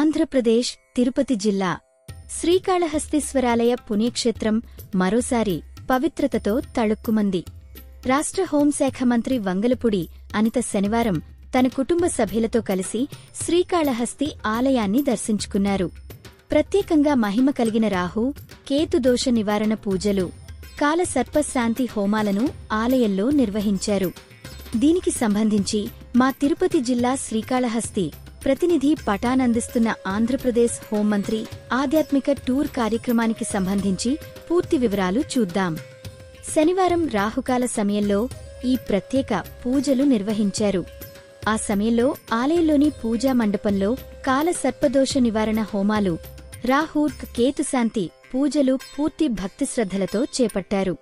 ఆంధ్రప్రదేశ్ తిరుపతి జిల్లా శ్రీకాళహస్తీశ్వరాలయ పుణ్యక్షేత్రం మరోసారి పవిత్రతతో తళుక్కుమంది. రాష్ట్ర హోంశాఖ మంత్రి వంగలపూడి అనిత శనివారం తన కుటుంబ సభ్యులతో కలిసి శ్రీకాళహస్తి ఆలయాన్ని దర్శించుకున్నారు. ప్రత్యేకంగా మహిమ కలిగిన రాహు, కేతు దోష నివారణ పూజలు, కాల సర్పశాంతి హోమాలను ఆలయంలో నిర్వహించారు. దీనికి సంబంధించి మా తిరుపతి జిల్లా శ్రీకాళహస్తి ప్రతినిధి పఠాన్ అందిస్తున్న ఆంధ్రప్రదేశ్ హోంమంత్రి ఆధ్యాత్మిక టూర్ కార్యక్రమానికి సంబంధించి పూర్తి వివరాలు చూద్దాం. శనివారం రాహుకాల సమయంలో ఈ ప్రత్యేక పూజలు నిర్వహించారు. ఆ సమయంలో ఆలయంలోని పూజా మండపంలో కాల సర్పదోష నివారణ హోమాలు, రాహు, కేతుశాంతి పూజలు పూర్తి భక్తిశ్రద్ధలతో చేపట్టారు.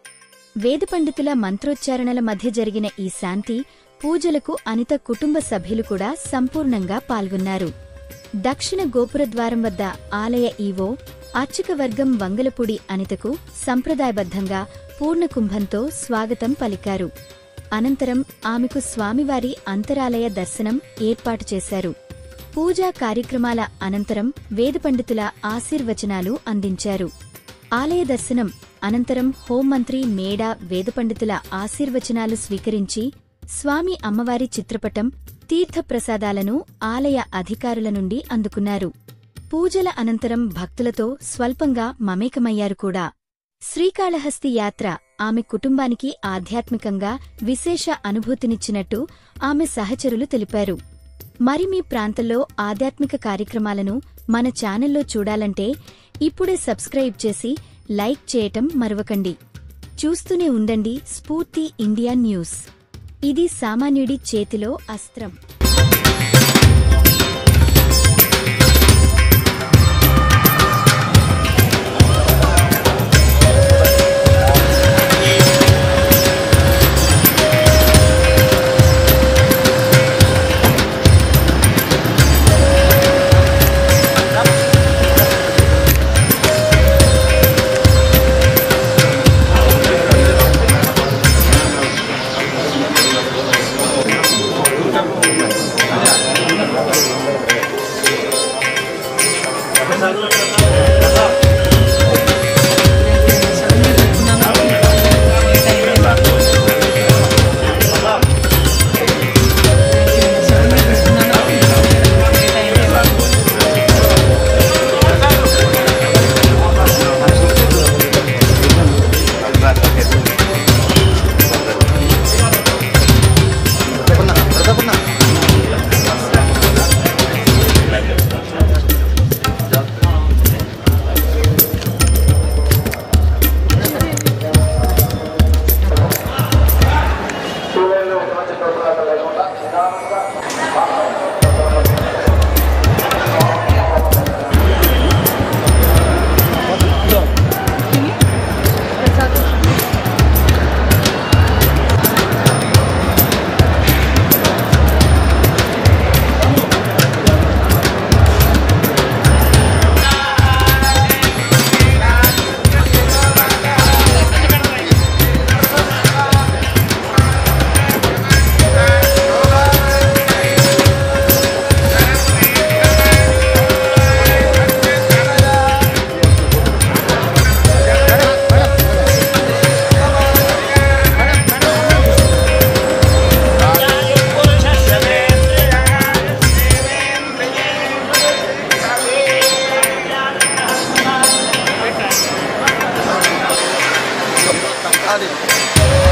వేదపండితుల మంత్రోచ్చారణల మధ్య జరిగిన ఈ శాంతి పూజలకు అనిత కుటుంబ సభ్యులు కూడా సంపూర్ణంగా పాల్గొన్నారు. దక్షిణ గోపురద్వారం వద్ద ఆలయ ఈవో అర్చకవర్గం వంగలపూడి అనితకు సంప్రదాయబద్ధంగా పూర్ణకుంభంతో స్వాగతం పలికారు. అనంతరం ఆమెకు స్వామివారి అంతరాలయ దర్శనం ఏర్పాటు చేశారు. పూజా కార్యక్రమాల అనంతరం వేదపండితుల ఆశీర్వచనాలు అందించారు. ఆలయ దర్శనం అనంతరం హోంమంత్రి మేడా వేదపండితుల ఆశీర్వచనాలు స్వీకరించి స్వామి అమ్మవారి చిత్రపటం, తీర్థప్రసాదాలను ఆలయ అధికారుల నుండి అందుకున్నారు. పూజల అనంతరం భక్తులతో స్వల్పంగా మమేకమయ్యారు కూడా. శ్రీకాళహస్తి యాత్ర ఆమె కుటుంబానికి ఆధ్యాత్మికంగా విశేష అనుభూతినిచ్చినట్టు ఆమె సహచరులు తెలిపారు. మరి మీ ప్రాంతంలో ఆధ్యాత్మిక కార్యక్రమాలను మన ఛానల్లో చూడాలంటే ఇప్పుడే సబ్స్క్రైబ్ చేసి లైక్ చేయటం మరవకండి. చూస్తూనే ఉండండి స్ఫూర్తి ఇండియా న్యూస్. ఇది సామాన్యుడి చేతిలో అస్త్రం. Adi.